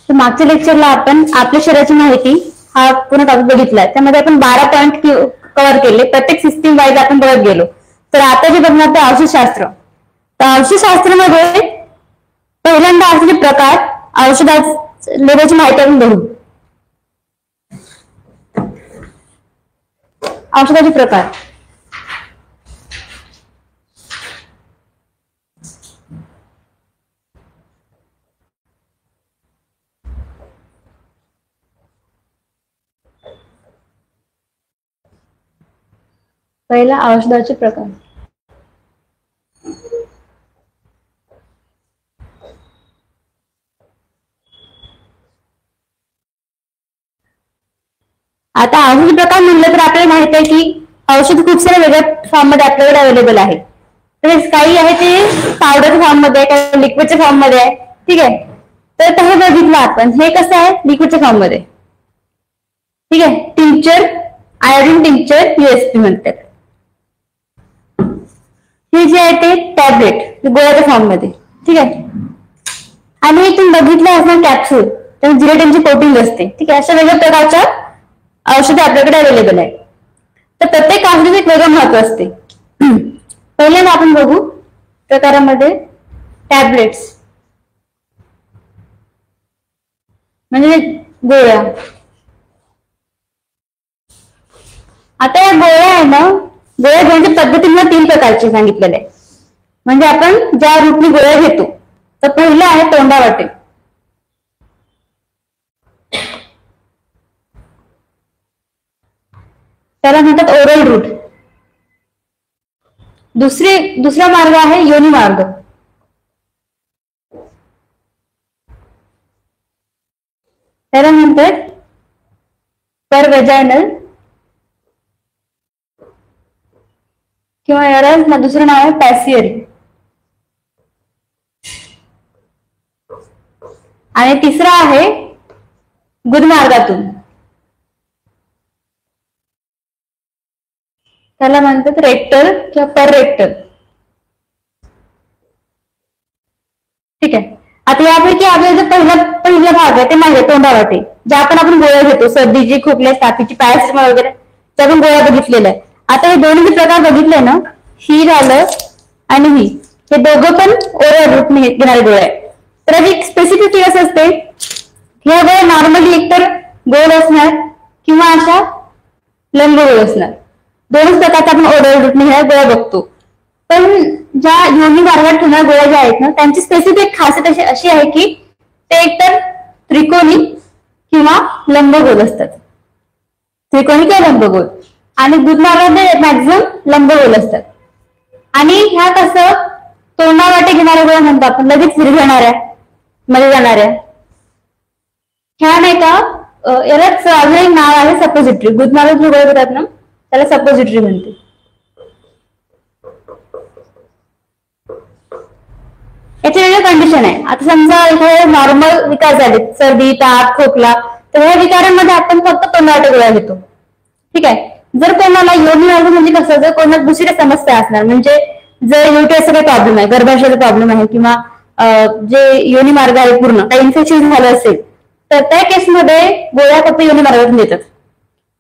मागच्या लेक्चरला आपण आपल्या शरीराची माहिती हा पूर्ण टॉपिक बघितला. त्यामध्ये आपण 12 पॉईंट कव्हर केले. प्रत्येक सिस्टीम वाईज आपण बघत गेलो. तर आता जे बघणार ते औषधशास्त्र. तर औषधशास्त्रामध्ये पहिल्यांदा असलेले प्रकार औषधाची माहिती आपण बघू. औषधाचे प्रकार. पहिला औषधाचे प्रकार. आता औषध प्रकार म्हणलं तर आपल्याला माहित आहे की औषध खूप सारे वेगळ्या फॉर्म मध्ये आपल्याकडे अवेलेबल आहे. तर काही आहे ते पावडर फॉर्म मध्ये, काही लिक्विडच्या फॉर्म मध्ये आहे. ठीक आहे. तर हे बघितलं आपण. हे कसं आहे? लिक्विडच्या फॉर्म मध्ये. ठीक आहे. टिंक्चर, आयोडीन टिंक्चर, USP म्हणतात. हे जे आहे ते टॅबलेट, गोळ्याच्या फॉर्म मध्ये. ठीक आहे. आणि तुम्ही बघितलं असणार कॅप्सूल, त्यामध्ये जिलेटिनची कोटिंग असते. ठीक आहे. अशा वेगळ्या प्रकारच्या औषधे आपल्याकडे अवेलेबल आहे. तर प्रत्येक औषधाचं एक वेगळं महत्व असते. पहिल्यांदा आपण बघू प्रकारामध्ये टॅबलेट्स म्हणजे गोळ्या. आता या गोळ्या आहे ना, गोळ्या घेण्याच्या पद्धतीने 3 प्रकारचे सांगितलेले आहे. म्हणजे आपण ज्या रूटने गोळ्या घेतो. तर पहिलं आहे तोंडावाटे. त्याला म्हणतात ओरल रूट. दुसरा मार्ग आहे योनी मार्ग. त्याला म्हणतात परवेजायनल किंवा याला दुसरं नाव आहे पॅसियरी. आणि तिसरा आहे गुदमार्गातून. त्याला म्हणतात रेक्टल किंवा पर रेक्टल. ठीक आहे. आता यापैकी आपल्याला पहिला भाग आहे ते माहिती तोंडावाटे, ज्या आपण गोळ्या घेतो. सर्दीची, खोकल्या, तापीची, पॅरासिटामॉल वगैरे त्या आपण गोळ्या बघितलेल्या आहे. आता हे दोन्ही प्रकार बघितले ना, ही झालं आणि ही, हे दोघं पण ओरल रूटने घेणारे गोळ्या आहे. तर एक स्पेसिफिक असं असते, ह्या गोळ्या नॉर्मली एकतर गोल असणार किंवा अशा लंबगोल असणार. दोनच प्रकारच्या आपण ओरल रूटने ह्या गोळ्या बघतो. पण ज्या योनी मार्गात ठेवणाऱ्या गोळ्या ज्या आहेत ना, त्यांची स्पेसिफिक खासियत अशी आहे की ते एकतर त्रिकोणी किंवा लंबगोल असतात. त्रिकोणी किंवा लंबगोल. आणि गुदमार्गात मॅक्झिमम लंबगोल असतात. आणि ह्या कसं तोंडावाटे घेणाऱ्या गोळ्या म्हणतो आपण, लगेच विरघळणाऱ्या, मध्ये जाणाऱ्या. ह्या नाही का, यालाच अजून एक नाव आहे सपोजिटरी. गुदमार्गात जे गोळ्या घेतात ना त्याला सपोजिटरी म्हणते. याचे वेगळे कंडिशन आहे. आता समजा हे नॉर्मल विकार झाले, सर्दी, ताप, खोकला, तर ह्या विकारांमध्ये आपण फक्त तोंडावाटे गोळ्या घेतो. ठीक आहे. जर कोणाला योनी मार्ग म्हणजे कसं, जर कोणाला दुसऱ्या समस्या असणार, म्हणजे जर युटीआयचा काही प्रॉब्लेम आहे, गर्भाशयाचा प्रॉब्लेम आहे, किंवा जे योनी मार्ग आहे पूर्ण काही इन्फेक्शन झालं असेल, तर त्या केसमध्ये गोळ्या फक्त योनी मार्गातून देतात.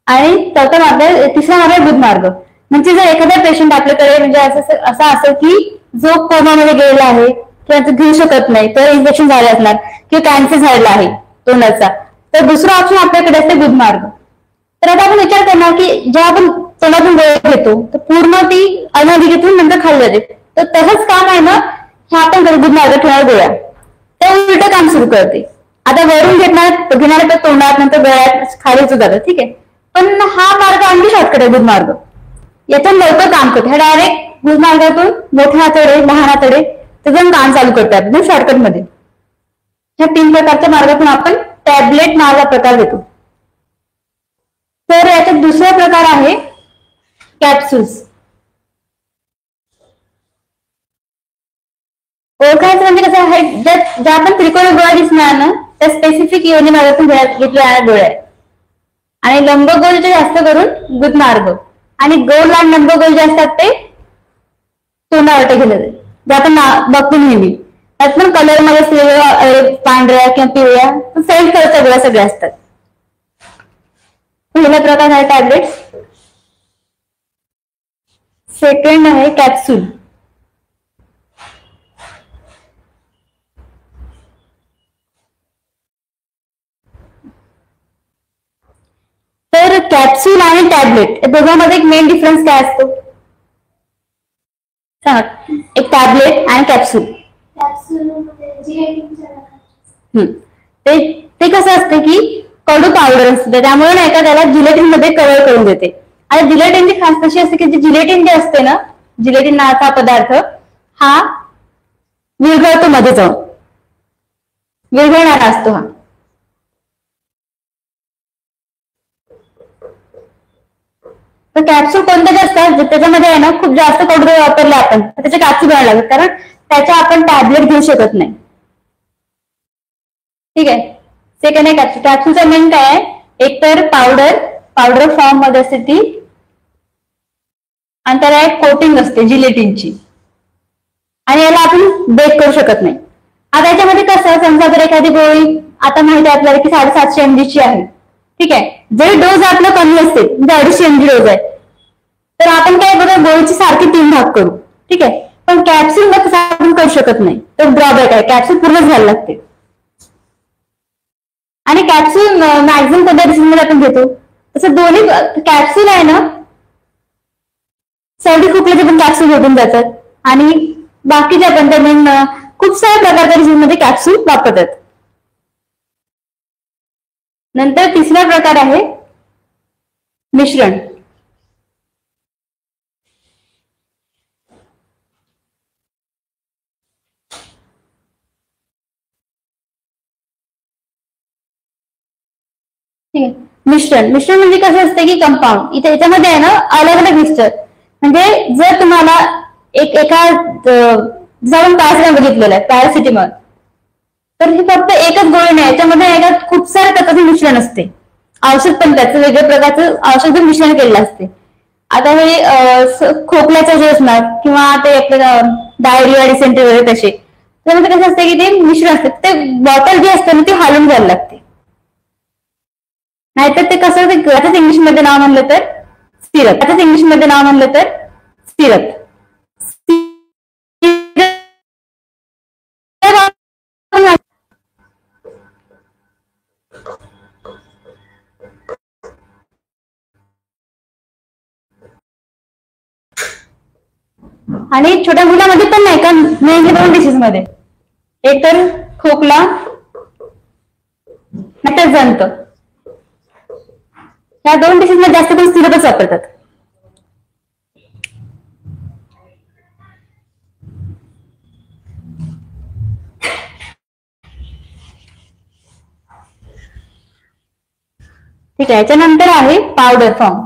आणि चौथा मार्ग, तिसरा मार्ग आहे गुदमार्ग. म्हणजे जर एखादा पेशंट आपल्याकडे म्हणजे असं असेल की जो कोमामध्ये गेलेला आहे किंवा घेऊ शकत नाही, तर इन्फेक्शन झाले असणार किंवा कॅन्सर झालेला आहे तोंडाचा, तर दुसरा ऑप्शन आपल्याकडे असते गुदमार्ग. तर आता आपण विचार करणार की जेव्हा आपण तोंडातून गोळ्या घेतो तर पूर्ण ती अनाधिकेतून नंतर खाली जाते. तर तसंच काम आहे ना, ह्या आपण गुदमार्ग ठेवणार गोळ्या, ते उलट काम सुरू करते. आता वरून घेणारे तर तोंडात, नंतर गळ्यात, खाली जातं. ठीक आहे. पण हा मार्ग आणखी शॉर्टकट आहे गुदमार्ग. यातून लवकर काम करतो. ह्या डायरेक्ट गुदमार्गातून मोठ्या आतडे, लहान आतडे त्याचं काम चालू करतात शॉर्टकट मध्ये. ह्या 3 प्रकारच्या मार्गातून आपण टॅबलेट नावाचा प्रकार देतो. तर याच्यात दुसरा प्रकार आहे कॅप्सूल्स. ओळखायचं म्हणजे कसं आहे, ज्या आपण त्रिकोणी गोळ्या दिसणार ना त्या स्पेसिफिक योनी मार्गातून घेतल्या गोळ्या आहेत. आणि लंबगोल जे जास्त करून गुदमार्ग, आणि गोल आणि लंबगोल जे असतात ते तोंडावाटे जे आपण बघतो नेहमी, त्यात पण कलर मध्ये पांढऱ्या किंवा पिवळ्या सेम कलर सगळे असतात. पहिला प्रकार आहे टॅबलेट्स. सेकंड आहे कॅप्सूल. तर कॅप्सूल आणि टॅबलेट या दोघांमध्ये एक मेन डिफरन्स काय असतो सांगा. एक टॅबलेट आणि कॅप्सूल. ते कसं असतं की कडू पावडर असते, त्यामुळे नाही का त्याला जिलेटिन मध्ये कव्हर करून देते. आणि जिलेटिनची खास कशी असते की जिलेटिन जे असते ना, जिलेटिन नावाचा पदार्थ हा विरघळतो मध्ये जाऊन, विरघळणारा असतो हा. तर कॅप्सूल कोणते असतात त्याच्यामध्ये आहे ना खूप जास्त कडू वापरले आपण त्याचे कॅप्सूल बनायला लागतात, कारण त्याच्या आपण टॅबलेट घेऊ शकत नाही. ठीक आहे. सेकंड आहे कॅप्सूल. कॅप्सूलचा मेन काय आहे, एक तर पावडर फॉर्म मध्ये असते ती, आणि त्याला एक कोटिंग असते जिलेटिनची, आणि याला आपण बेक करू शकत नाही. आता याच्यामध्ये कसं, समजा जर एखादी गोळी आता माहिती आहे आपल्याला की 750 mg ची आहे. ठीक आहे. जरी डोस आपला कमी असेल, म्हणजे 250 mg डोस आहे, तर आपण काय बघा गोळीची सारखी 3 भाग करू. ठीक आहे. पण कॅप्सूल मध्ये आपण करू शकत नाही, तर ड्रॉबॅक आहे, कॅप्सूल पूर्णच घ्यायला लागते. आणि कॅप्सूल मॅक्झिमम कोणत्या डिसीजमध्ये आपण घेतो, तसं दोन्ही कॅप्सूल आहे ना, सर्दी खोकल्याचे पण कॅप्सूल भेटून जातात, आणि बाकीच्या पण त्या खूप साऱ्या प्रकारच्या डिसीजमध्ये कॅप्सूल वापरतात. नंतर तिसरा प्रकार आहे मिश्रण. मिश्रण म्हणजे कसं असतं की कंपाऊंड, इथे याच्यामध्ये आहे ना अलग अलग मिक्सचर. म्हणजे जर तुम्हाला एका जाऊन पॅरासिटामॉल बघितलेलं आहे, पॅरासिटामॉल, तर ही फक्त एकच गोळी नाही, याच्यामध्ये खूप साऱ्या प्रकारचे मिश्रण असते. औषध पण त्याचं वेगळ्या प्रकारचं औषध मिश्रण केलेलं असते. आता हे खोकल्याचे जे असणार किंवा ते आपलं डायरिया डिसेंट्री वगैरे तसे, त्यामध्ये कसं असते की ते मिश्रण असते, ते बॉटल जी असते ना ती हलवून घ्यायला लागते. नाहीतर ते कसं, त्याच इंग्लिशमध्ये नाव म्हणलं तर सिरप, त्याच इंग्लिशमध्ये नाव म्हणलं तर सिरप. आणि छोट्या मुलामध्ये पण नाही का, मेनली 2 डिसीज मध्ये, एक तर खोकला नाहीतर जंत, या 2 डिसीज मध्ये जास्त करून सिरपच वापरतात. ठीक आहे. याच्यानंतर आहे पावडर फॉर्म.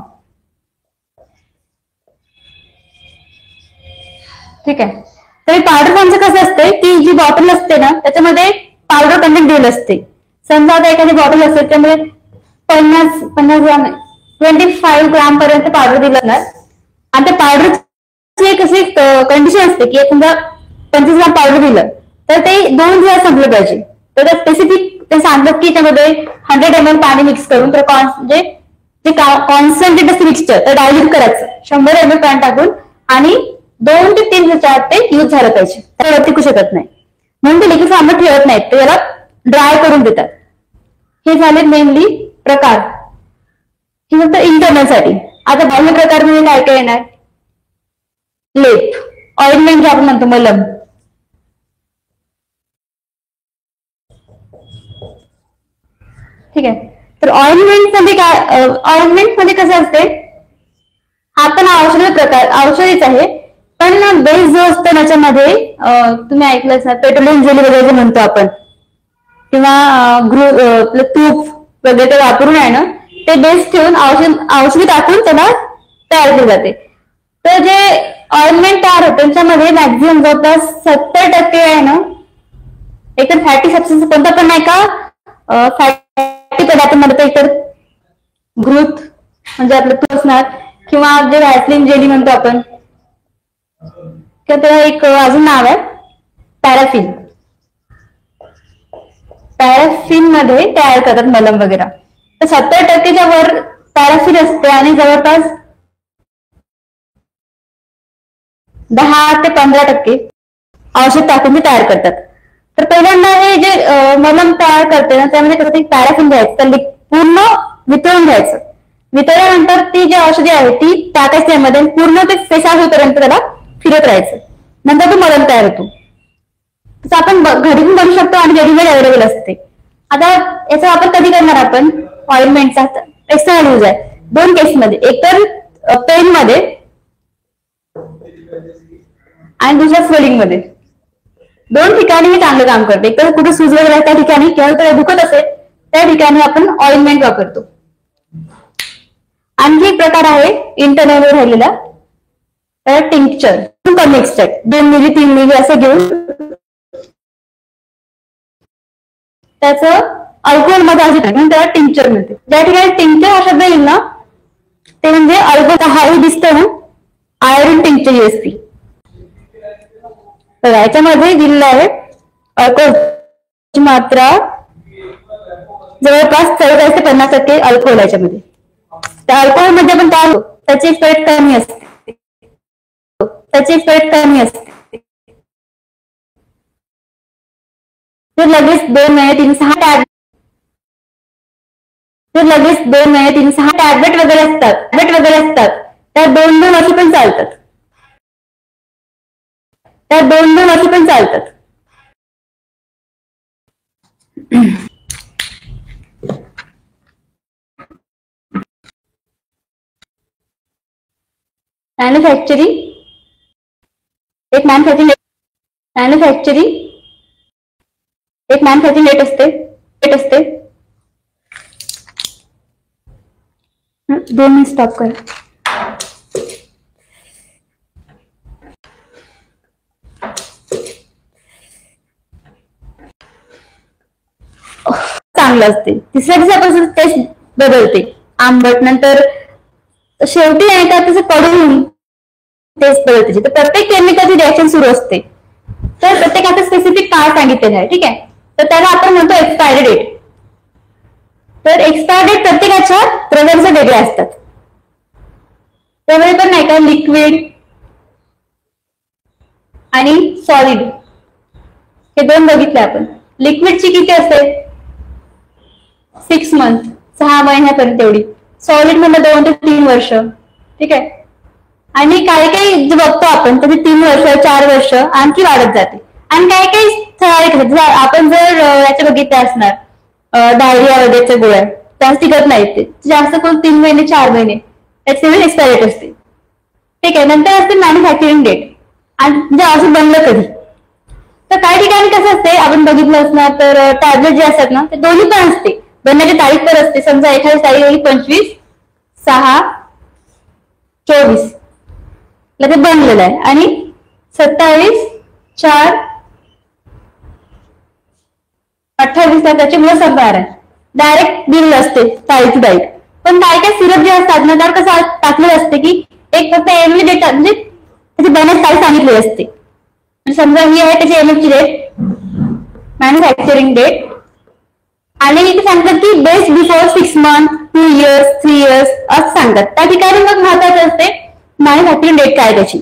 ठीक आहे. तर पावडर फॉर्मचं कसं असते की जी बॉटल असते ना त्याच्यामध्ये पावडर कंटेंट दिलेलं असते. समजा आता एखादी बॉटल असते त्यामुळे 50 ग्राम 25 ग्राम पर्यंत पावडर दिलं असणार, आणि त्या पावडरची एक अशी कंडिशन असते की समजा 25 ग्राम पावडर दिलं तर ते 2 दिवस संपलं पाहिजे. तर स्पेसिफिक ते सांगतात की त्यामध्ये 100 ml पाणी मिक्स करून म्हणजे जे कॉन्सन्ट्रेट असते मिक्सचर तर डायल्यूट करायचं 100 ml पाणी टाकून, आणि 2 ते 3 दिवसात ते यूज झालं पाहिजे, त्याला टिकू शकत नाही. म्हणून ते लिक्विड फॉर्ममध्ये ठेवत नाहीत, ते याला ड्राय करून देतात. हे झाले मेनली प्रकार. हे फक्त इंटरनल साठी. आता बाह्य प्रकार म्हणजे काय काय येणार, लेप, ऑइंटमेंट जे आपण म्हणतो मलम, ठीक आहे. तर ऑइंटमेंट मध्ये काय, ऑइंटमेंट मध्ये कसं असते, हा पण औषध प्रकार औषधीच आहे, पण बेस जो असतो त्याच्यामध्ये तुम्ही ऐकलंच ना, पेट्रोलियम जेली वगैरे म्हणतो आपण, किंवा तूप वगैरे वापरून आहे ना ते बेस ठेवून औषधी टाकून त्याला तयार केले जाते. तर जे ऑइंटमेंट तयार होते त्याच्यामध्ये मॅक्झिमम जवळपास 70% आहे ना एकतर फॅटी सबस्टन्स कोणता पण नाही का, फॅटी पदार्थांमध्ये एकतर ग्रुथ म्हणजे आपलं तूप असणार, किंवा जे व्हॅसलिन जेली म्हणतो आपण, किंवा त्याला एक अजून नाव आहे पॅराफिन. पॅराफिन मध्ये तयार करतात मलम वगैरे. तर 70% वर पॅराफिन असते आणि जवळपास 10 ते 15% औषध टाकून ते तयार करतात. तर पहिल्यांदा हे जे मलम तयार करते ना त्यामध्ये कसं पॅराफिन घ्यायचं, तर पूर्ण वितळून घ्यायचं. वितळल्यानंतर ती जी औषधी आहे ती टाकायची त्यामध्ये पूर्ण ते फेस होईपर्यंत त्याला फिरत राहायचं. नंतर तो मलम तयार होतो. तसं आपण घरी पण बनवू शकतो आणि रेडीमेड अवेलेबल असते. आता याचा वापर कधी करणार आपण ऑइलमेंटचा? एक्सटर्नल यूज आहे 2 केसमध्ये, एक तर पेन मध्ये आणि दुसऱ्या स्वेलिंग मध्ये. 2 ठिकाणी हे चांगलं काम करते. एक तर कुठे सूज वगैरे त्या ठिकाणी किंवा दुखत असेल त्या ठिकाणी आपण ऑइलमेंट वापरतो. आणखी एक प्रकार आहे इंटरनल राहिलेला, तर टिंक्चर कमी एक्स्ट्रॅक्ट 2 मिली 3 मिली असं घेऊन त्याचं अल्कोहोल मध्ये असे टाकून त्याला टिंक्चर मिळते. ज्या ठिकाणी टिंक्चर हा शब्द येईल ना ते म्हणजे अल्कोहोल हाही दिसतं ना आयोडीन टिंक्चर USP. तर याच्यामध्ये दिलेलं आहे अल्कोहोलची मात्रा जवळपास 40 ते 50% अल्कोहोल याच्यामध्ये. त्या अल्कोहोल मध्ये पण काय त्याची एक्सपायरी कमी असते, तर लगेच 2 महिने 3-6 टॅबलेट वगैरे असतात त्या 2-2 वर्ष पण चालतात. मॅन्युफॅक्चरिंग रेट असते 2 मिनिट स्टॉप करा. चांगलं असते. तिसऱ्या दिवसापासून टेस्ट बदलते, आंबट, नंतर शेवटी आहे का त्याचं कडून टेस्ट बदलते. तर प्रत्येक केमिकलची रिएक्शन सुरू असते. तर प्रत्येकाचं स्पेसिफिक काय सांगितलेलं आहे, ठीक आहे. तर त्याला आपण म्हणतो एक्सपायरी डेट. तर एक्सपायरी डेट प्रत्येकाच्या प्रेझेंटचे वेगळे असतात. त्यामुळे पण नाही का लिक्विड आणि सॉलिड हे 2 बघितले आपण. लिक्विडची किती असते 6 मंथ 6 महिन्यापर्यंत एवढी. सॉलिड मध्ये 2 ते 3 वर्ष, ठीक आहे. आणि काही जे बघतो आपण त्याचे 3 वर्ष 4 वर्ष आणखी वाढत जाते. आणि काही ठराविक आपण जर याच्या बघितल्या असणार डायरिया वगैरेच्या गोळ्या जास्त टिकत नाहीत, ते जास्त करून 3 महिने 4 महिने त्याची एक्सपायरी डेट असते, ठीक आहे. नंतर असते मॅन्युफॅक्चरिंग डेट आणि म्हणजे असं बनलं कधी. तर काही ठिकाणी कसं असते आपण बघितलं असणार तर टॅबलेट जे असतात ना ते दोन्ही पण असते, बनण्याची तारीख तर असते. समजा एखादी तारीख 25/6/24 ला ते बनलेलं आहे आणि 27/4/28 ला त्याची मुलं संपणार आहे. डायरेक्ट दिलेलं असते तारीख. पण काय सिरप जे असतात ना त्यावर कसं टाकलेलं असते की एक फक्त एमएल डेट म्हणजे त्याची बनण्याची तारीख सांगितलेली असते. समजा ही आहे त्याची एमएलची डेट, मॅन्युफॅक्चरिंग डेट, आणि इथे सांगतात की best before 6 month 2 years 3 years असं सांगतात. त्या ठिकाणी मग महत्वाचं असते मॅन्युफॅक्चरिंग डेट काय त्याची.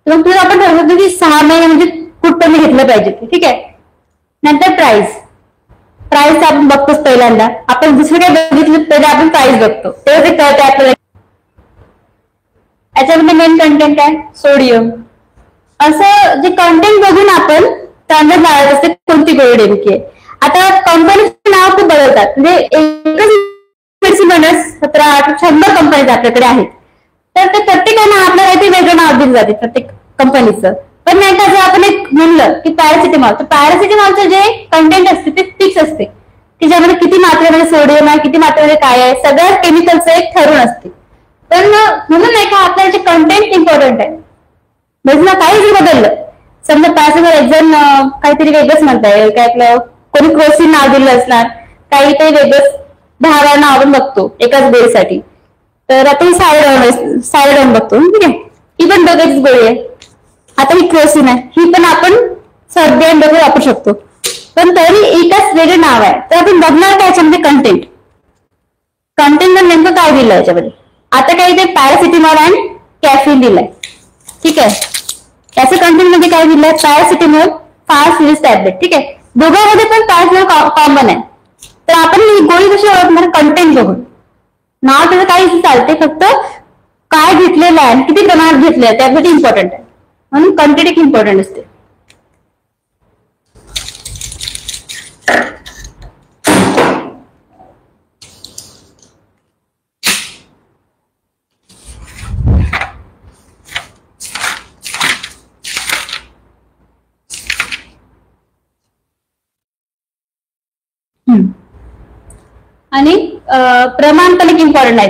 मग तुला आपण ठरवतो की 6 महिने म्हणजे कुठपर्यंत घेतलं पाहिजे, ठीक आहे. नंतर प्राइस आपण बघतोच पहिल्यांदा. आपण दुसरं काय बघितलं तर आपण प्राइस बघतो तेव्हा ते कळते आपल्याला. याच्यामध्ये मेन कंटेंट आहे सोडियम. असं जे कंटेंट बघून आपण अंदाज लावत असते कोणती गोळी नेमकी आहे. आता कंपनीचं नाव खूप बदलतात, म्हणजे एकच मेडिसिन बनवण्यास 1700-100 कंपनीज आपल्याकडे आहेत. तर ते प्रत्येकानं आपल्याला काहीतरी वेगळं नाव दिलं जाते प्रत्येक कंपनीचं. पण नाही का जर आपण एक म्हणलं की पॅरासिटामॉल, तर पॅरासिटामॉलचं जे कंटेंट असते ते फिक्स असते की ज्यामध्ये किती मात्रेमध्ये सोडियम आहे, किती मात्रेमध्ये काय आहे, सगळ्या केमिकलचं एक ठरवून असते. पण म्हणून नाही का आपल्याला कंटेंट इम्पॉर्टंट आहे. म्हणजे काही जर बदललं, समजा पॅरासिटामॉल एक जण काहीतरी वेगळंच म्हणताय, काय आपलं कोणी क्रोसिन नाव दिलं असणार, काहीतरी वेगळंच 10 नाव आपण बघतो एकाच गोळीसाठी. तर आता ही सायरोन बघतो, ठीक आहे. ही पण बघायचीच गोळी आहे. आता ही क्रोसिन आहे, ही पण आपण सर्दी आणि डोके वापरू शकतो, पण तरी एकच वेगळं नाव आहे. तर आपण बघणार काय याच्यामध्ये कंटेंट नेमकं काय दिलं याच्यामध्ये. आता काय ते पॅरासिटामॉल अँड कॅफिन दिलंय. ठीक आहे, याचं कंटेंट मध्ये काय दिलंय, पॅरासिटामॉल 5 सिरीज टॅबलेट. ठीक आहे, दोघांमध्ये पण पॅरासिटामॉल कॉमन आहे. तर आपण ही गोळी कशी ओळखणार, कंटेंट बघून. नाव त्याचं काही चालते, फक्त काय घेतलेलं आहे, किती प्रमाणात घेतलं आहे त्यासाठी इम्पॉर्टंट आहे, म्हणून कंटेंट एक इम्पॉर्टंट असते. आणि प्रमाण पण एक इम्पॉर्टंट आहे.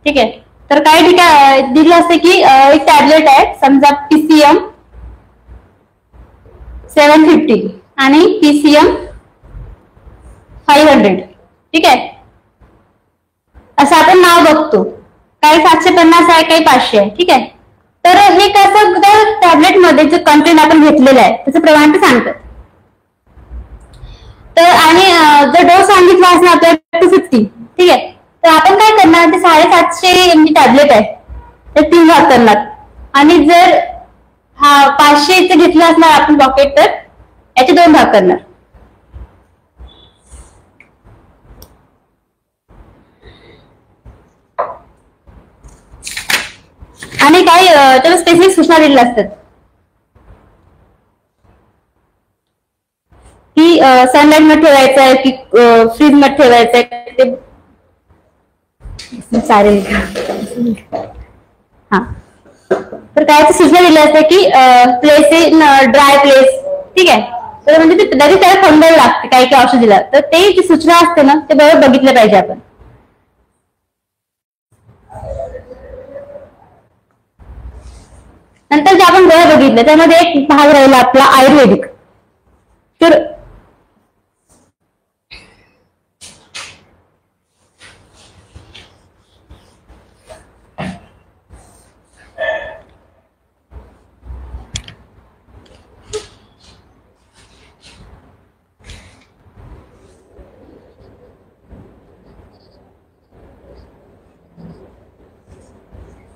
ठीक आहे, तर काही ठिकाणी दिलं असते की एक टॅबलेट आहे, समजा PCM 750 आणि PCM 500. ठीक आहे, असं आपण नाव बघतो, काही 750 आहे, काही 500 आहे. ठीक आहे, तर हे कसं टॅबलेट मध्ये जे कंटेंट आपण घेतलेलं आहे त्याचं प्रमाण ते सांगतात. तर आणि जर डोस सांगितला असणार आपल्याला 250. ठीक आहे, तर आपण काय करणार, ते 750 mg टॅबलेट आहे तर 3 भाग करणार, आणि जर 500 घेतलं असणार आपण पॉकेट तर याचे 2 भाग करणार. आणि काही त्याला स्पेसिफिक सूचना दिलेल्या असतात की सनलाईट मध्ये ठेवायचं आहे की फ्रीज मध्ये ठेवायचं आहे, ते चालेल. हा, तर काय सूचना दिल्या असते की प्लेस इन ड्राय प्लेस. ठीक आहे, तर म्हणजे ते लगेच त्याला थंडायला लागते काही काही औषधीला, तर ते जी सूचना असते ना ते बरोबर बघितलं पाहिजे आपण. नंतर जे आपण गोळ्या बघितलं त्यामध्ये एक भाग राहिला आपला आयुर्वेदिक. तर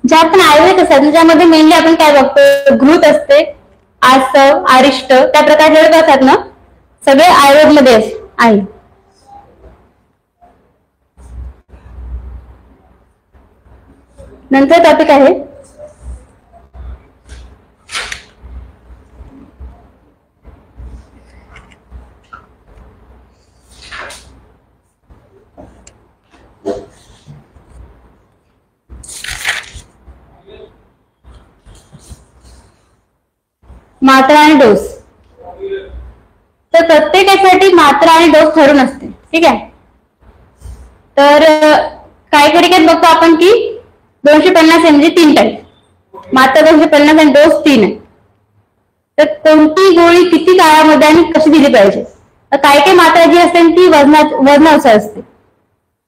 ज्या आपण आयुर्वेद असतात त्याच्यामध्ये मेनली आपण काय बघतो, घृत असते, आसव, आरिष्ट, त्या प्रकारचे असतात ना, सगळे आयुर्वेद मध्ये आहे. नंतर टॉपिक आहे मात्रा आणि डोस. तर प्रत्येकासाठी मात्रा आणि डोस ठरून असते. ठीक आहे, तर काही ठिकाणी बघतो आपण की 250 mg 3 टाईप, मात्रा 250 आणि डोस 3 आहे. तर कोणती गोळी किती काळामध्ये आणि कशी दिली पाहिजे. तर काही काही मात्रा जी असते ती वजनानुसार असते,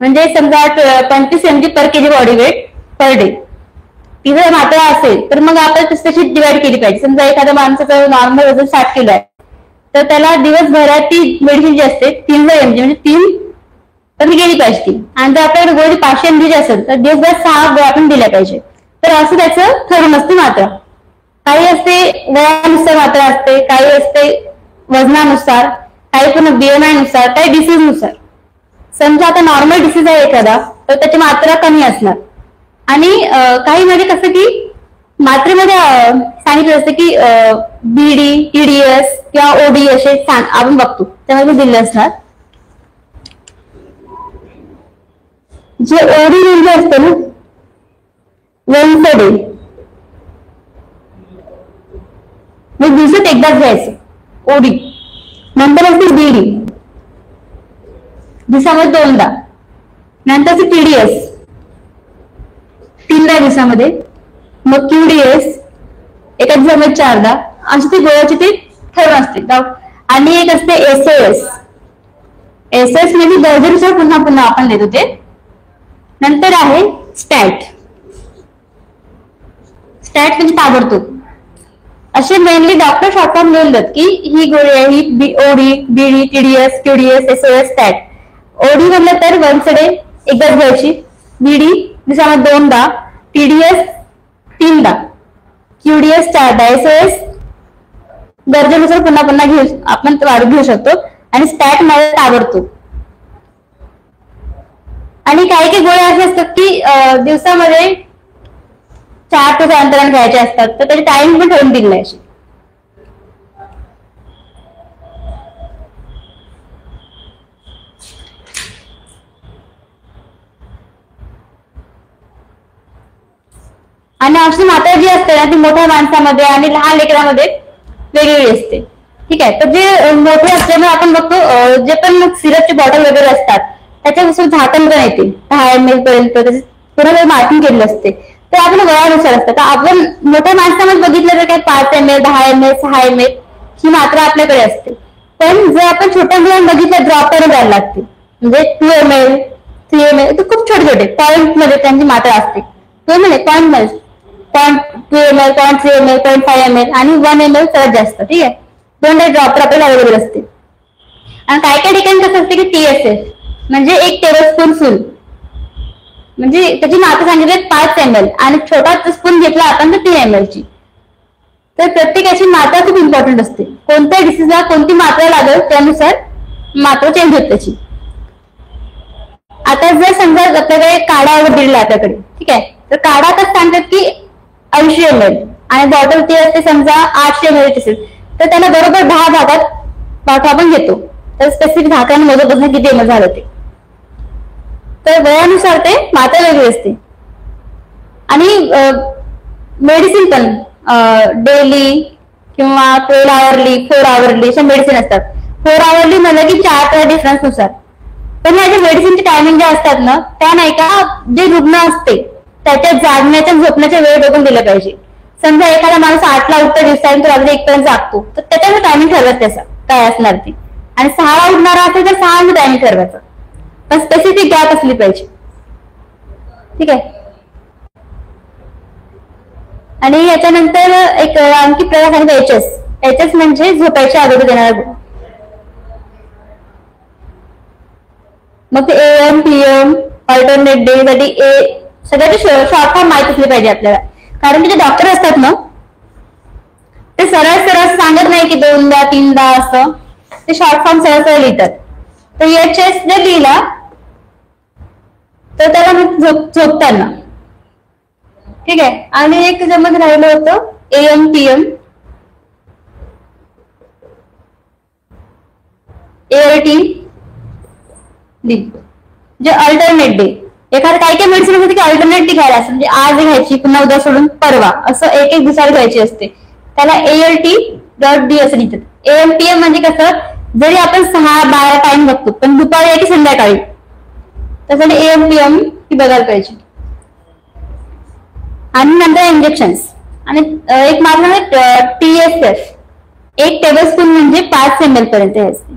म्हणजे समजा 25 mg per kg body weight per day ती जर मात्रा असेल तर मग आपण तशी डिवाइड केली पाहिजे. समजा एखाद्या माणसाचं नॉर्मल वजन 60 किलो आहे तर त्याला दिवसभरात ती मेडिसिन जी असते 300 mg म्हणजे 3 तर गेली पाहिजे ती. आणि जर आपल्याकडे गोळी 500 mg असेल तर दिवसभर 6 गोळ्या आपण दिल्या पाहिजे. तर असं त्याचं ठरवून असते मात्रा. काही असते वयानुसार मात्रा असते, काही असते वजनानुसार, काही पण BMI नुसार, काही डिसीज नुसार. समजा आता नॉर्मल डिसीज आहे एखादा तर त्याची मात्रा कमी असणार, आणि काही मध्ये कसं की मात्रेमध्ये सांगितलं असतं की BD, TDS किंवा OD असे आपण बघतो त्यामध्ये दिले असणार. जे OD म्हणजे असते ना, वन्स अ डे, म्हणजे दिवसात एकदाच घ्यायचं OD. नंतर असते BD, दिवसामध्ये 2दा. नंतर TDS 3दा दिवसामध्ये, मग QDS एका दिवसामध्ये 4दा. अशी ती गोळ्याची ती ठरवून असते. आणि एक असते SS म्हणजे गरजेनुसार पुन्हा पुन्हा आपण देतो ते. नंतर आहे स्टॅट म्हणजे ताबडतोब. असे मेनली डॉक्टर शॉर्ट फॉर्म लिहून देतात की ही गोळी आहे, ही ओडी, बीडी, टीडीएस, क्यूडीएस, एसओएस, स्टॅट. ओडी म्हणलं तर वन्स डे एकदाच घ्यायची, बीडी दिवसामध्ये 2दा, टीडीएस 3दा, क्यूडीएस 4दा, एसओएस गरजेनुसार पुन्हा पुन्हा घेऊ आपण वाढू घेऊ शकतो, आणि स्टॅट मध्ये ताबडतोब. आणि काही काही गोळ्या असे असतात की दिवसामध्ये 4 तास अंतराने घ्यायचे असतात, तर त्याची टाइम पण ठेवून दिली अशी. आणि औषधी मात्रा जी असते ना ती मोठ्या माणसामध्ये आणि लहान लेकरांमध्ये वेगवेगळी असते. ठीक आहे. तर जे मोठे असल्यामुळे आपण बघतो जे पण सिरपची बॉटल वगैरे असतात त्याच्यापासून झाकण पण येते 10 ml पर्यंत, त्याचे पूर्ण मार्किंग केलेलं असते. ते आपल्या वयानुसार असतं. तर आपण मोठ्या माणसामध्ये बघितलं तर काय 5 ml, 10 ml, 6 ml ही मात्रा आपल्याकडे असते. पण जर आपण छोट्या मुलांना बघितलं ड्रॉपवर द्यायला लागते, म्हणजे 2 ml, 3 ml, ते खूप छोटे छोटे पॉईंट मध्ये त्यांची मात्रा असते. 2 ml पॉईंट मध्ये 0.2 ml, 0.3 ml, 0.5 ml आणि 1 ml सर्वात जास्त. ठीक आहे. 2 ड्रॉपर आपल्याला अवेलेबल असते. आणि काही काही ठिकाणी कसं असते की TSS म्हणजे 1 टेबलस्पून फुल, म्हणजे त्याची मात्रा सांगितली 5 ml आणि छोटा स्पून घेतला आपण तर 3 ml ची. तर प्रत्येकाची मात्रा खूप इम्पॉर्टंट असते. कोणत्या डिसीजला कोणती मात्रा लागेल त्यानुसार मात्रा चेंज होते त्याची. आता जर समजा आपल्याकडे काढा दिलेला आपल्याकडे, ठीक आहे, तर काढा तर सांगतात की 80 ml आणि बॉटल ती असते समजा 800 ml असेल, तर त्याला बरोबर 10 भागात वाटा आपण घेतो. तर स्पेसिफिक धाकाने मोजत बसणं किती ml झालं ते. तर वयानुसार ते मात्रा वेगळी असते. आणि मेडिसिन पण डेली किंवा 12 आवरली 4 आवरली अशा मेडिसिन असतात. 4 आवरली म्हणलं की 4 तास डिफरन्स नुसार. पण ह्या मेडिसिनचे टायमिंग ज्या असतात ना त्या नाही का जे रुग्ण असते त्याच्या जागण्याच्या झोपण्याच्या वेळ बघून दिलं पाहिजे. समजा एखादा माणूस 8ला उठतो दिवसाने तो रात्री 1 पर्यंत जागतो, तर त्याच्यावर टायमिंग ठरवायचं त्याचा काय असणार ती. आणि 6ला उठणारा असेल तर 6 टायमिंग ठरवायचं, पण स्पेसिफिक गॅप असली पाहिजे. ठीक आहे. आणि याच्यानंतर एक आणखी प्रकार सांगितलं HS म्हणजे झोपायच्या अगोदर देणारा गुण. मग ते AM, PM, अल्टरनेट डे साठी सगळ्याचे शॉर्ट फॉर्म माहित असले पाहिजे आपल्याला. कारण की जे डॉक्टर असतात ना ते सरळ सरळ सांगत नाही की 2दा 3दा असं, ते शॉर्ट फॉर्म सरळ सरळ लिहितात. तर HS जर लिहिला तर त्याला झोपताना. ठीक आहे. आणि एक जमत राहिलं होतं AM, PM, ALT जे अल्टरनेट डे. एखादं काही काही मेडिसिन होते की अल्टरनेट घ्यायला असं, म्हणजे आज घ्यायची पुन्हा उद्या सोडून परवा असं एक एक दिवसाला घ्यायची असते, त्याला ALT.D असं लिहितात. AM, PM म्हणजे कसं जरी आपण 6-12 टाइम बघतो पण दुपारी आहे की संध्याकाळी, त्यासाठी AM, PM ही बघायला पाहिजे. आणि नंतर इंजेक्शन्स. आणि एक मात्र TSF 1 टेबलस्पून म्हणजे 5 ml पर्यंत असते.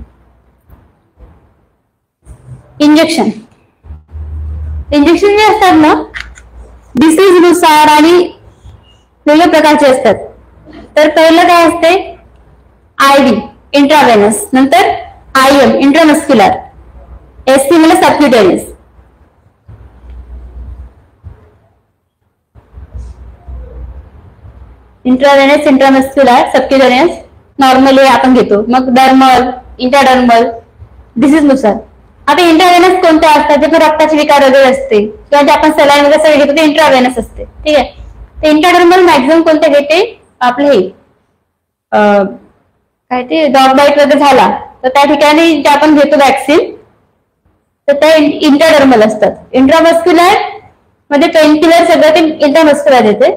इंजेक्शन जे असतात ना डिसीज नुसार आणि वेगवेगळ्या प्रकारचे असतात. तर पहिलं काय असते ID इंट्राव्हेनस, नंतर IM इंट्रामस्क्युलर, SC म्हणजे सबक्युटेनियस. इंट्राव्हेनस, इंट्रामस्क्युलर, सबक्युटेनियस नॉर्मली आपण घेतो. मग डर्मल, इंट्राडर्मल डिसीज नुसार. आता इंट्राव्हेनस कोणत्या असतात जे रक्ताचे विकार वगैरे असते किंवा जे आपण सलाईन वगैरे सगळे घेतो ते इंट्राव्हेनस असते. ठीक आहे. ते इंट्राडर्मल मॅक्झिमम कोणते घेते आपले हे काय ते डॉग बाईट वगैरे झाला तर त्या ठिकाणी जे आपण घेतो वॅक्सिन तर ते इंट्राडर्मल असतात. इंट्रामस्क्युलर मध्ये पेनकिलर सगळं ते इंट्रामस्क्युलर येते.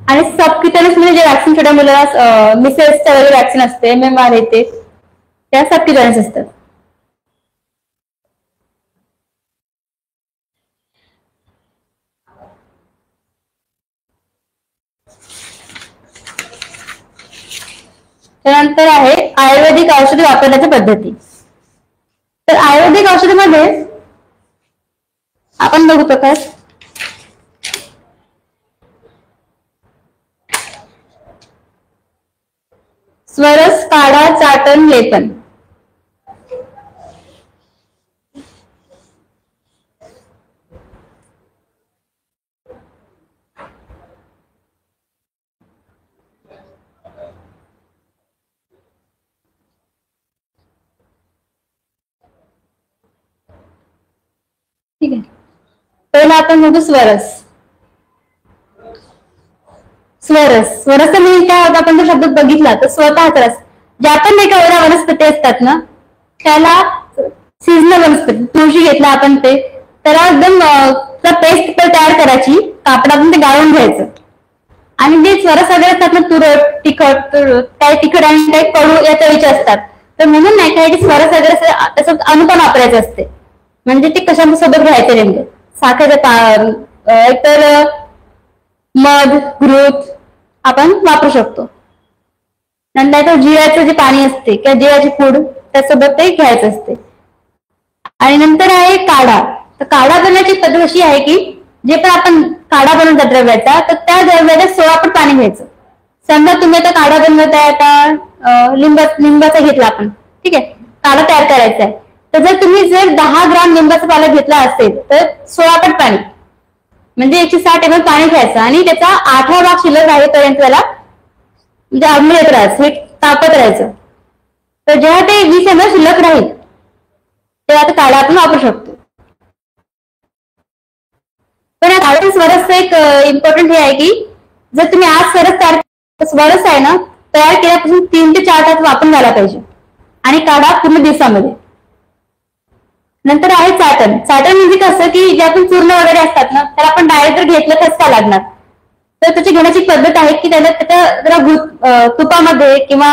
आणि सबक्युटेनियस मध्ये जे वॅक्सिन छोट्या मुलाला मिसेसच्या वगैरे वॅक्सिन असते MMR येते त्या सबक्युटेनियस असतात. त्यानंतर आहे आयुर्वेदिक औषधे वापरण्याच्या पद्धती. तर आयुर्वेदिक औषधामध्ये आपण बघू प्रकार स्वरस, काढा, चाटण, लेपन. ठीक आहे, पहिला आपण बघू स्वरस. स्वरस, स्वरसचा मीनिंग काय होता आपण तो शब्द बघितला तर स्वतःच रस. ज्या पण एका वनस्पती असतात ना त्याला सीझनल वनस्पती, तुळशी घेतला आपण ते त्याला एकदम पेस्ट तयार करायची, कापडातून ते गाळून घ्यायचं आणि जे स्वरस वगैरे असतात ना तुरट, तिखट, काही तिखट आणि काही कडू या चवीचे असतात. तर म्हणून नाही काही स्वरस वगैरे तसं अनुपान वापरायचं असते. म्हणजे ते कशासोबत घ्यायचे नेमके साखरेचं एकतर मध, घृत आपण वापरू शकतो. नंतर जिऱ्याचं जे पाणी असते किंवा जिऱ्याची पूड त्यासोबत ते घ्यायचं असते. आणि नंतर आहे काढा. तर काढा बनवण्याची पद्धत अशी आहे की जे पण आपण काढा बनवता द्रव्याचा तर त्या द्रव्याला 16 पट पाणी घ्यायचं. समजा तुम्ही आता काढा बनवताय, आता लिंबाचा घेतला आपण, ठीक आहे, काढा तयार करायचा आहे. तर जर तुम्ही 10 ग्राम लिंबाचा पाला घेतला असेल तर 16 पट पाणी म्हणजे 160 ml पाणी घ्यायचं आणि त्याचा 8 भाग शिल्लक राहीपर्यंत त्याला म्हणजे आंबट राहायचं, हे तापत राहायचं. तर जेव्हा ते 20 ml शिल्लक राहील तेव्हा आता काढा आपण वापरू शकतो. पण या काढ्याचं स्वरसचं एक इम्पॉर्टंट हे आहे की जर तुम्ही आज स्वरस आहे ना तयार केल्यापासून 3 ते 4 तास वापरून झाला पाहिजे आणि काढा पूर्ण दिवसामध्ये. नंतर आहे चाटण. चाटण म्हणजे कसं की जे आपण चूर्ण वगैरे असतात ना त्याला आपण डायरेक्ट घेतलं तरच का लागणार. तर त्याची घेण्याची पद्धत आहे की त्याला जरा तुपामध्ये किंवा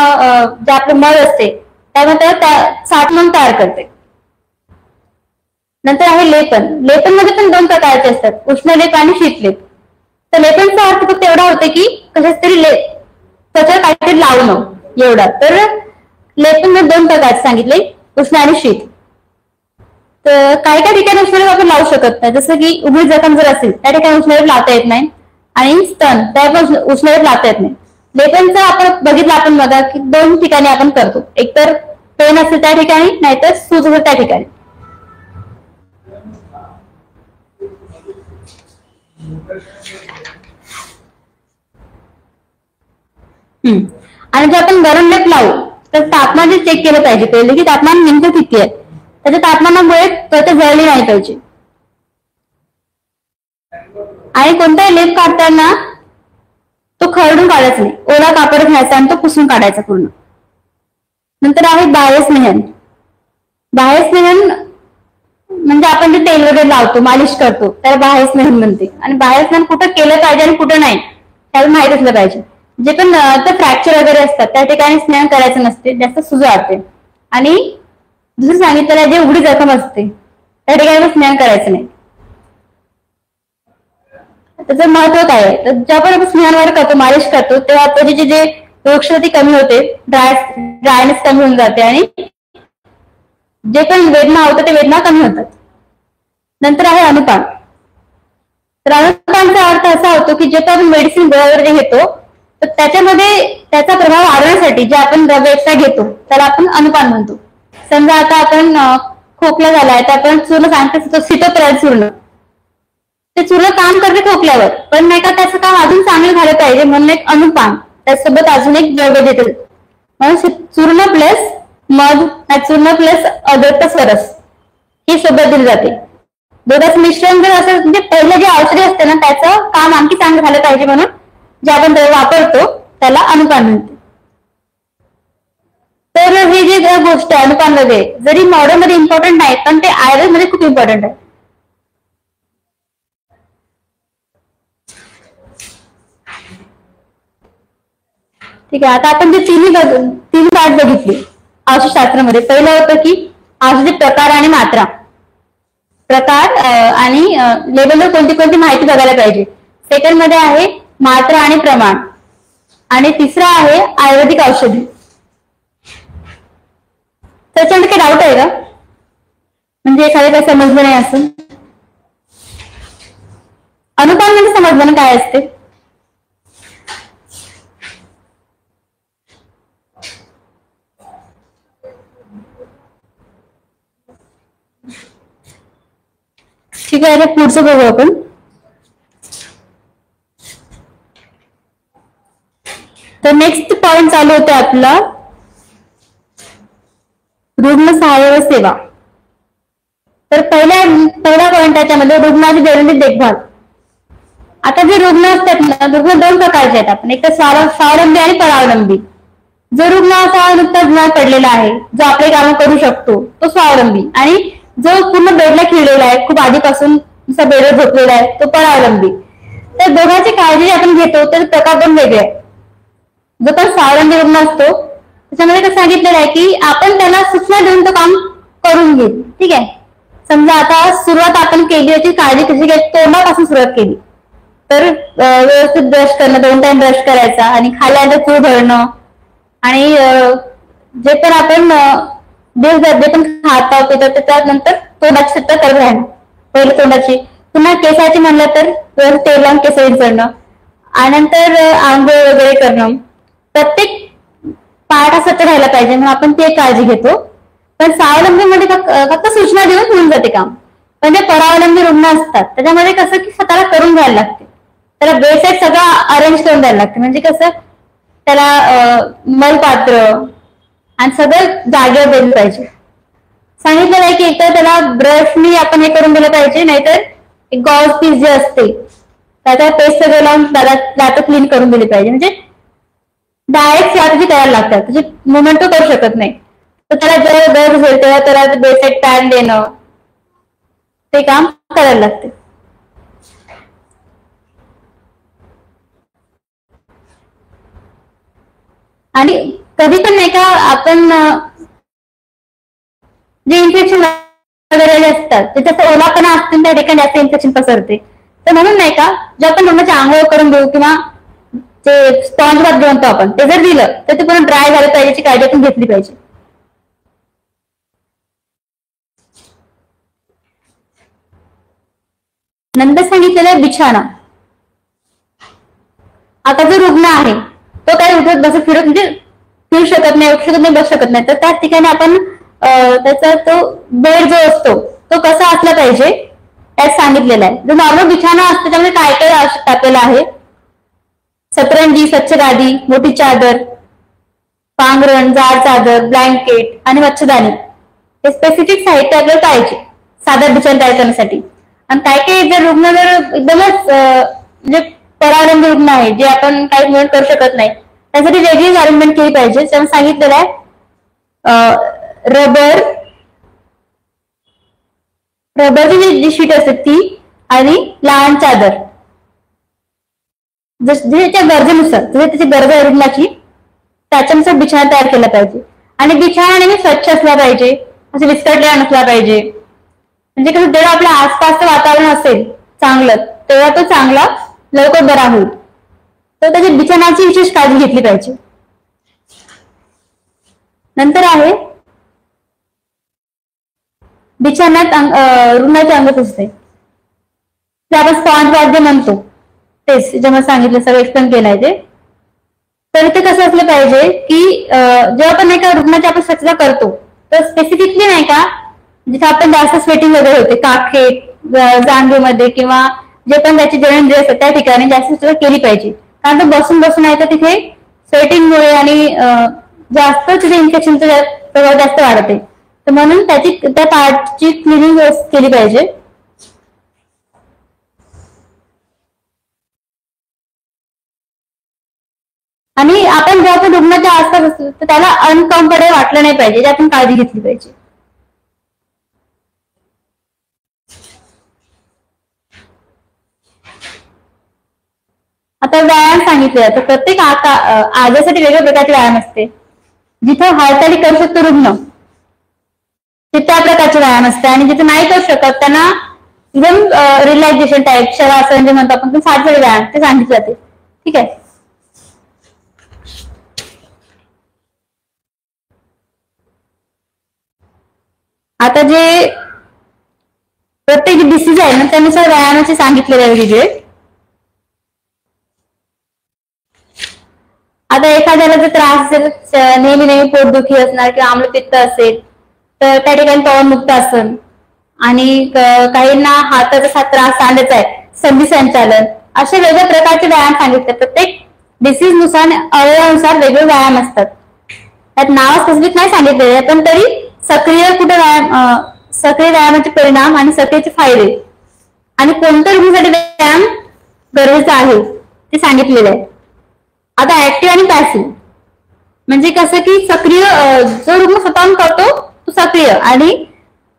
जे आपलं मध असते त्यामध्ये साठवून तयार करते. नंतर आहे लेपन. लेपन मध्ये पण 2 प्रकारचे असतात, उष्णलेप आणि शीतलेप. तर लेपनचा अर्थ फक्त एवढा होतो की कशाच तरी त्वचा काहीतरी लावणं एवढा. तर लेपन मध्ये 2 प्रकारचे सांगितले, उष्ण आणि शीत. तर काही काही ठिकाणी उष्णलेप आपण लावू शकत नाही, जसं की उघडी जखम जर असेल त्या ठिकाणी उष्णलेप लावता येत नाही आणि स्तन त्या पण उष्णलेप लावता येत नाही. लेपनचा आपण बघितलं आपण बघा की 2 ठिकाणी आपण करतो, एकतर पेन असेल त्या ठिकाणी नाहीतर सूज असेल त्या ठिकाणी. आणि जर आपण गरम लेप लावू तर तापमान चेक केलं पाहिजे पहिले की तापमान नेमकं किती आहे. त्याच्या तापमानामुळे त्वचा जळली नाही पाहिजे. आणि कोणताही लेप काढताना तो खरडून काढायचा नाही, ओला कापड घ्यायचा आणि तो पुसून काढायचा पूर्ण. नंतर आहे बाह्यस्नेहन. बाह्यस्नेहन म्हणजे आपण जे तेल वगैरे लावतो, मालिश करतो त्याला बाह्यस्नेहन म्हणते. आणि बाह्यस्नेहन कुठं केलं पाहिजे आणि कुठं नाही त्याला माहित असलं पाहिजे. जे पण फ्रॅक्चर वगैरे असतात त्या ठिकाणी स्नेहन करायचं नसते, जास्त सूज वाढते. आणि दुसरं सांगितलेलं जे उघडी जखम असते त्या ठिकाणी स्नेहन करायचं नाही. त्याचं महत्व काय आहे तर जेव्हा पण आपण स्नेहन करतो, मालिश करतो तेव्हा त्वचेची जे रोगक्षती कमी होते, ड्रायनेस कमी होऊन जाते आणि जे पण वेदना होतं ते वेदना कमी होतात. नंतर आहे अनुपान. तर अनुपानचा अर्थ असा होतो की जे पण आपण मेडिसिन वगैरे घेतो तर त्याच्यामध्ये त्याचा प्रभाव वाढवण्यासाठी जे आपण द्रव्य एक्स्ट्रा घेतो त्याला आपण अनुपान म्हणतो. समजा आता आपण खोकला झालाय तर आपण चूर्ण सांगतो सिटोप्राइल चूर्ण, ते चूर्ण काम करते खोकल्यावर, पण नाही का त्याचं काम अजून चांगलं झालं पाहिजे म्हणून एक अनुपान त्यासोबत अजून एक द्रव्य देते म्हणून चूर्ण प्लस मध, चूर्ण प्लस अद्रक स्वरस ही सोबत दिली जाते. दोघांचं मिश्रण जर असं म्हणजे पहिलं जे औषधी असते ना त्याचं काम आणखी चांगलं झालं पाहिजे म्हणून जे आपण द्रव्य वापरतो त्याला अनुपान म्हणते. तर हे जे गोष्ट आहे अनुपान वगैरे जरी मॉडर्न मध्ये इम्पॉर्टंट नाही पण ते आयुर्वेद मध्ये खूप इम्पॉर्टंट आहे. ठीक आहे, आता आपण जे तीन पार्ट बघितले औषधशास्त्रामध्ये. पहिलं होतं की औषधी प्रकार आणि मात्रा, प्रकार आणि लेबलवर कोणती कोणती माहिती बघायला पाहिजे. सेकंड मध्ये आहे मात्रा आणि प्रमाण, आणि तिसरा आहे आयुर्वेदिक औषधी. त्याच्यामध्ये काही डाऊट आहे का, म्हणजे एखादं काही समजलं नाही असं? अनुपान म्हणजे समजलं ना काय असते? ठीक आहे, आता पुढचं बघू आपण. तर नेक्स्ट पॉइंट चालू होते आपला रुग्ण सहाय्य सेवा. तर पहिला पॉइंट त्याच्यामध्ये रुग्णाची दैनंदिन देखभाल. आता जे रुग्ण असतात ना, रुग्ण दोन प्रकारचे आहेत आपण, एक तर स्वावलंबी आणि परावलंबी. जो रुग्ण असा नुकताच बीमार पडलेला आहे, जो आपले कामं करू शकतो, तो स्वावलंबी. आणि जो पूर्ण बेडला खिळलेला आहे, खूप आधीपासून बेडवर झोपलेला आहे, तो परावलंबी. तर दोघांची काळजी आपण घेतो तर प्रकार दोन वेगळे आहे. जो पण स्वावलंबी रुग्ण असतो त्याच्यामध्ये कसं सांगितलेलं आहे की आपण त्याला सूचना देऊन तो काम करून घेईल. ठीक आहे, समजा आता सुरुवात आपण केली होती, काळजी कशी घ्यायची, तोंडापासून सुरुवात केली तर व्यवस्थित ब्रश करणं, 2 टाइम ब्रश करायचा आणि खाल्ल्यानंतर चूळ भरणं आणि जे पण आपण जे पण खाता पितो त्यानंतर तोंडाची स्वच्छता करत राहणं. पहिले तोंडाची, पुन्हा केसाची म्हणलं तर तेल लावून केस विंचरणं आणि नंतर आंघोळ वगैरे करणं. प्रत्येक पार्ट स्वच्छ राहायला पाहिजे म्हणून आपण ते काळजी घेतो. पण स्वावलंबीमध्ये फक्त सूचना देऊन होऊन जाते काम. पण जे परावलंबी रुग्ण असतात त्याच्यामध्ये कसं की स्वतःला करून घ्यायला लागते, त्याला बेसिक सगळं अरेंज करून द्यायला लागते. म्हणजे कसं त्याला मलपात्र आणि सगळं जागेवर दिलं पाहिजे. सांगितलेलं आहे की एकतर त्याला ब्रशनी आपण हे करून दिलं पाहिजे, नाहीतर एक गॉज पीस जे असते त्याचा पेस्ट सगळं लावून त्याला दात क्लीन करून दिली पाहिजे. म्हणजे डायरेक्ट त्याची करायला लागतात, त्याची मुवमेंट तो करू शकत नाही. तर त्याला जेव्हा गरज असेल तेव्हा त्याला बेसिक पॅन देणं, ते काम करायला लागते. आणि कधी पण नाही का आपण जे इन्फेक्शन वगैरे असतात त्याच्यात ओलापणा असतील त्या ठिकाणी जास्त इन्फेक्शन पसरते. तर म्हणून नाही का जे आपण रुग्णाची आंघोळ करून देऊ किंवा जे स्पॉन्ज बाथ म्हणतो आपण ते जर दिलं तर ते पूर्ण ड्राय झालं पाहिजे, याची काळजी आपण घेतली पाहिजे. नंतर सांगितलेलं बिछाना. आता जो रुग्ण आहे तो काही उठत बसत फिरत म्हणजे फिरू शकत नाही, उठू शकत नाही, बसू शकत नाही, तर त्याच ठिकाणी आपण त्याचा तो बेड जो असतो तो कसा असला पाहिजे त्यात सांगितलेला आहे. जो नॉर्मल बिछाना असतो त्यामध्ये काय काय आवश्यक आपल्याला आहे, सतरंजी, स्वच्छ गादी, मोठी चादर, पांघरण, जाड चादर, ब्लँकेट आणि मच्छरदाणी. हे स्पेसिफिक साहित्य आपल्याला पाहिजे साधा बिछाना तयार करण्यासाठी. आणि काय काही जर रुग्ण जर एकदमच म्हणजे परावलंबी रुग्ण आहे जे आपण काही मुवमेंट करू शकत नाही त्यासाठी वेगळी अरेंजमेंट केली पाहिजे. त्यामुळे सांगितलेलं आहे रबरची जी शीट असते ती आणि लहान चादर त्याच्या गरजेनुसार जसे त्याची गरज आहे रुग्णाची त्याच्यानुसार बिछाना तयार केला पाहिजे. आणि बिछाना नेहमी स्वच्छ असला पाहिजे, असे विस्कटलेला नसला पाहिजे. म्हणजे कसं जेव्हा आपल्या आसपासचं वातावरण असेल चांगलं तेव्हा तो चांगला लवकर बरा होईल. तर त्याची बिछानाची विशेष काळजी घेतली पाहिजे. नंतर आहे बिछान्यात रुग्णाचे अंग पुसते, ते आपण स्पॉन्ज बाथ जे म्हणतो तेच जेव्हा सांगितलं सगळं एक्सप्लेन केलंय ते. तर ते कसं असलं पाहिजे की जेव्हा आपण नाही का रुग्णाची आपण स्वच्छता करतो तर स्पेसिफिकली नाही का जिथे आपण जास्त स्वेटिंग वगैरे होते काखेत, जांघेमध्ये किंवा जे पण त्याची जळण जे असतात त्या ठिकाणी जास्त स्वच्छता केली पाहिजे. कारण तो बसून बसून आहे तर तिथे स्वेटिंगमुळे आणि जास्त तिथे इन्फेक्शनचा प्रभाव जास्त वाढते. तर म्हणून त्या पार्टची क्लिनिंग केली पाहिजे. आणि आपण जेव्हा आपण रुग्णाच्या आसपास असतो तर त्याला अनकम्फर्टेबल वाटलं नाही पाहिजे, याची आपण काळजी घेतली पाहिजे. आता व्यायाम सांगितले तर प्रत्येक आजासाठी वेगवेगळ्या प्रकारचे व्यायाम असते. जिथं हालचाली करू शकतो रुग्ण तिथे त्या प्रकारचे व्यायाम असते आणि जिथे नाही करू शकत त्यांना एकदम रिलॅक्सेशन टाईप शवासन जे म्हणतो आपण साधे व्यायाम ते सांगितले जाते. ठीक आहे. आता जे प्रत्येक डिसीज आहे ना त्यानुसार व्यायामाचे सांगितलेले आहे वेगळे. आता एखाद्याला जर त्रास असेल नेहमी पोटदुखी असणार किंवा आम्लपित्त असेल तर त्या ठिकाणी पवनमुक्त आसन, आणि काहींना हाताचा त्रास, सांध्याचा आहे, संधी संचालन, असे वेगवेगळ्या प्रकारचे व्यायाम सांगितले. प्रत्येक डिसीज नुसार, अवयवानुसार वेगवेगळे व्यायाम असतात. त्यात नाव स्पेसिफिक नाही सांगितलेले, पण तरी सक्रिय कुठे व्यायाम, सक्रिय व्यायामाचे परिणाम आणि सक्रियचे फायदे आणि कोणत्या रुग्णासाठी व्यायाम गरजेचा आहे ते सांगितलेले आहे. आता ऍक्टिव्ह आणि पॅसिव्ह म्हणजे कसं की सक्रिय, जो रुग्ण स्वतःहून करतो तो सक्रिय आणि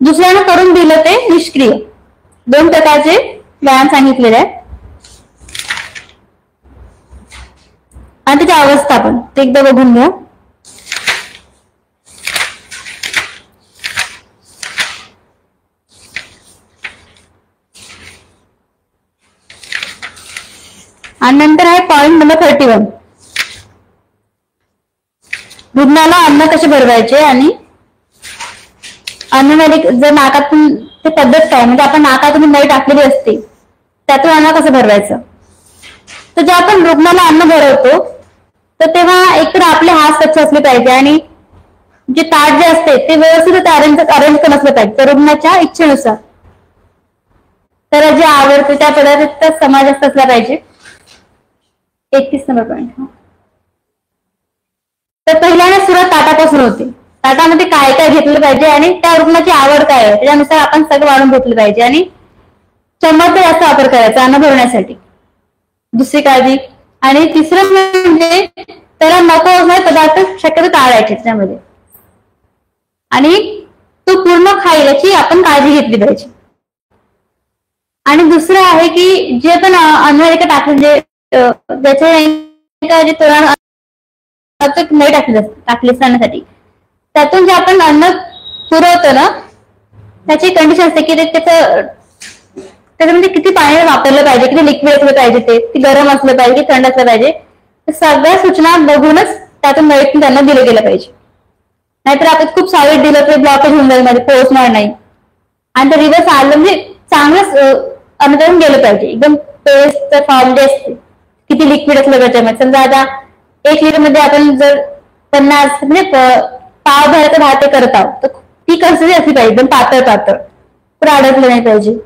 दुसऱ्यानं करून दिलं ते निष्क्रिय. दोन प्रकारचे व्यायाम सांगितलेले आहेत. आणि त्याची अवस्था पण ते एकदा बघून घ्या. आणि नंतर आहे पॉइंट नंबर 31, रुग्णाला अन्न कसे भरवायचे आणि अन्नमध्ये जर नाकातून ते पद्धत काय, म्हणजे आपण नाकातून नळी टाकलेली असते त्यातून अन्न कसं भरवायचं. तर जे आपण रुग्णाला अन्न भरवतो तर तेव्हा एकतर आपले हात स्वच्छ असले पाहिजे आणि जे ताट जे असते ते व्यवस्थित अरेंज करून असलं पाहिजे तर रुग्णाच्या इच्छेनुसार. तर जे आवडते त्या पदार्थाचा समावेश असला पाहिजे. 31 नंबर पॉईंट. तर पहिल्याने सुरुवात ताटापासून होते. ताटामध्ये काय काय घेतलं पाहिजे आणि त्या रुग्णाची आवड काय आहे त्याच्यानुसार आपण सगळं वाढून घेतलं पाहिजे आणि चम्मचचा जास्त वापर करायचा अन्न भरण्यासाठी. दुसरी काळजी. आणि तिसरं म्हणजे त्याला नको असणारे पदार्थ शक्यतो टाळायचे त्यामध्ये आणि तो पूर्ण खाईल याची आपण काळजी घेतली पाहिजे. आणि दुसरं आहे की जे पण अन्न टाकले ज्याचे जे तोरण नाही टाकले असण्यासाठी त्यातून जे आपण अन्न पुरवतो ना त्याची कंडिशन असते की त्याच्यामध्ये किती पाणी वापरलं पाहिजे, किती लिक्विड असलं पाहिजे, ते गरम असलं पाहिजे की थंड असलं पाहिजे. सगळ्या सूचना बघूनच त्यातून नळीतून त्यांना दिलं गेलं पाहिजे. नाहीतर आपण खूप सॉलिड दिलं तर ब्लॉकेज होऊन जाईल, मध्ये पोहोचणार नाही. आणि ते रिव्हर्स आलं म्हणजे चांगलंच अन्न करून गेलं पाहिजे. एकदम पेस्ट फॉर्म जे असते किती लिक्विड असलं त्याच्यामध्ये. समजा आता 1 लिटर मध्ये आपण जर 50 म्हणजे पाव भरायचं भात ते करत आहोत तर ती कन्सिस्टन्सी असली पाहिजे, एकदम पातळ पातळ, पुढे अडकलं नाही पाहिजे.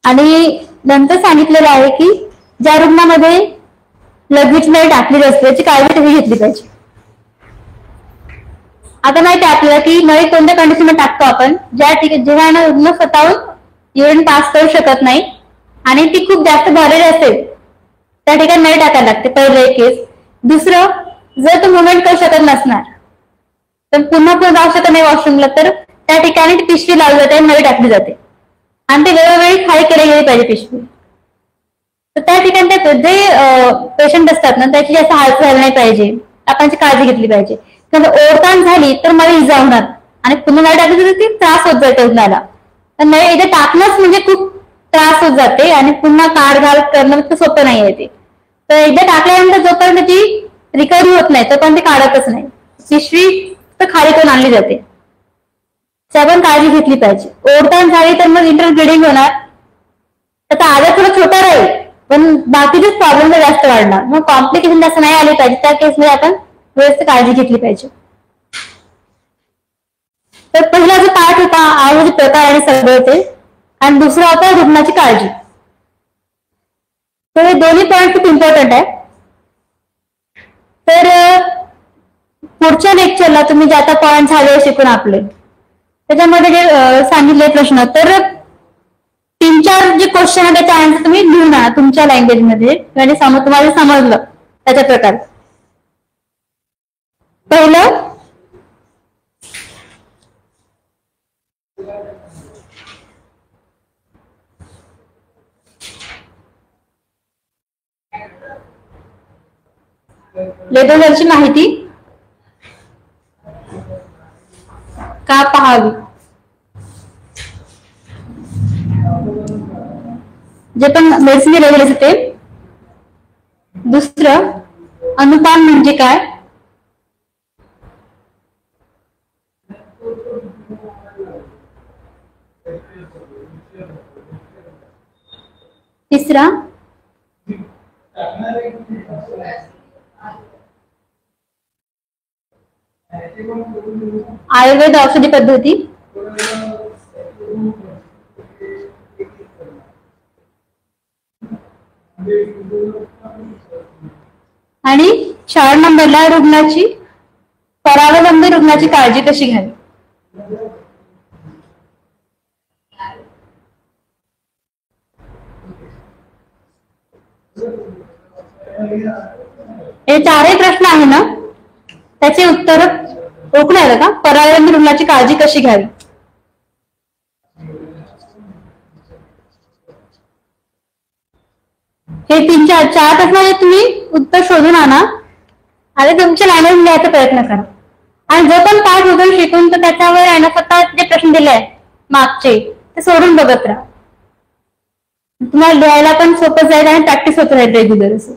आणि नंतर सांगितलेलं आहे की ज्या रुग्णामध्ये लघवीची नळी टाकलेली असते त्याची काळजी तुम्ही घेतली पाहिजे. आता माहिती आहे आपल्याला की नळी कोणत्या कंडिशनमध्ये टाकतो आपण, ज्या ठिकाणी जेव्हा रुग्ण स्वतःहून युरिन पास करू शकत नाही आणि ती खूप जास्त भरलेली असेल त्या ठिकाणी नळी टाकायला लागते. पहिलं एक केस. दुसरं, जर तो मुवमेंट करू शकत नसणार तर पुन्हा जाऊ शकत नाही वॉशरूमला तर त्या ठिकाणी ती पिशवी लावली जाते नळी टाकली जाते आणि ते वेळोवेळी खाली केले गेले पाहिजे पिशवी. तर त्या ठिकाणी जे पेशंट असतात ना त्याची जास्त हालचाल झाली नाही पाहिजे, आपण काळजी घेतली पाहिजे. किंवा ओढताण झाली तर मला इजा होणार आणि पुन्हा नळी टाकली तर ती त्रास होत जाते रुग्णाला. तर नळी इथे टाकणंच म्हणजे खूप त्रास होत जाते आणि पुन्हा काढ घाल करणं सोपं नाही आहे ते. तर एकदा टाकल्यानंतर जोपर्यंत ती रिकव्हरी होत नाही तोपर्यंत ती काढतच नाही, पिशवी तर खाली करून आणली जाते. आपण काळजी घेतली पाहिजे. ओढताण झाली तर मग इंटरनल ब्लिडिंग होणार, त्याचा आजार थोडा छोटा राहील पण बाकीचेच प्रॉब्लेम जास्त वाढणार. मग कॉम्प्लिकेशन जास्त नाही आले पाहिजे, त्या केसमध्ये आपण व्यवस्थित काळजी घेतली पाहिजे. तर पहिला जो पार्ट होता आरोग्य प्रकार आणि सगळं ते, आणि दुसरा होता रुग्णाची काळजी. तर हे दोन्ही पॉईंट खूप इम्पॉर्टंट आहे. तर पुढच्या लेक्चरला तुम्ही जे आता पॉईंट झाले शिकून आपले त्याच्यामध्ये जे सांगितले प्रश्न, तर 3-4 जे क्वेश्चन आहे त्याचा आन्सर तुम्ही लिहून आणा तुमच्या लँग्वेज मध्ये, म्हणजे तुम्हाला समजलं त्याच्या प्रकार. पहिलं, लेबलवरची माहिती का पाहावी, जे पण मेडिसिन लेबल असते ते. दुसरं, अनुपान म्हणजे काय. तिसरा, आयुर्वेद औषधी पद्धती. आणि 4 नंबरला रुग्णाची परावलंबी रुग्णाची काळजी कशी घ्यावी. हे 4ही प्रश्न आहे ना, त्याचे उत्तर ओळखून आलं का. परावलंबी रुग्णाची काळजी कशी घ्यावी. हे 4 प्रश्नाचे तुम्ही उत्तर शोधून आणा आणि तुमच्या लाईनवर लिहायचा प्रयत्न करा. आणि जो पण पाठ वगैरे शिकून तर त्याच्यावर आहे ना स्वतः जे प्रश्न दिले आहेत मागचे ते सोडून बघत राहा. तुम्हाला लिहायला पण सोपं जाईल आणि प्रॅक्टिस होत राहील रेग्युलर असं.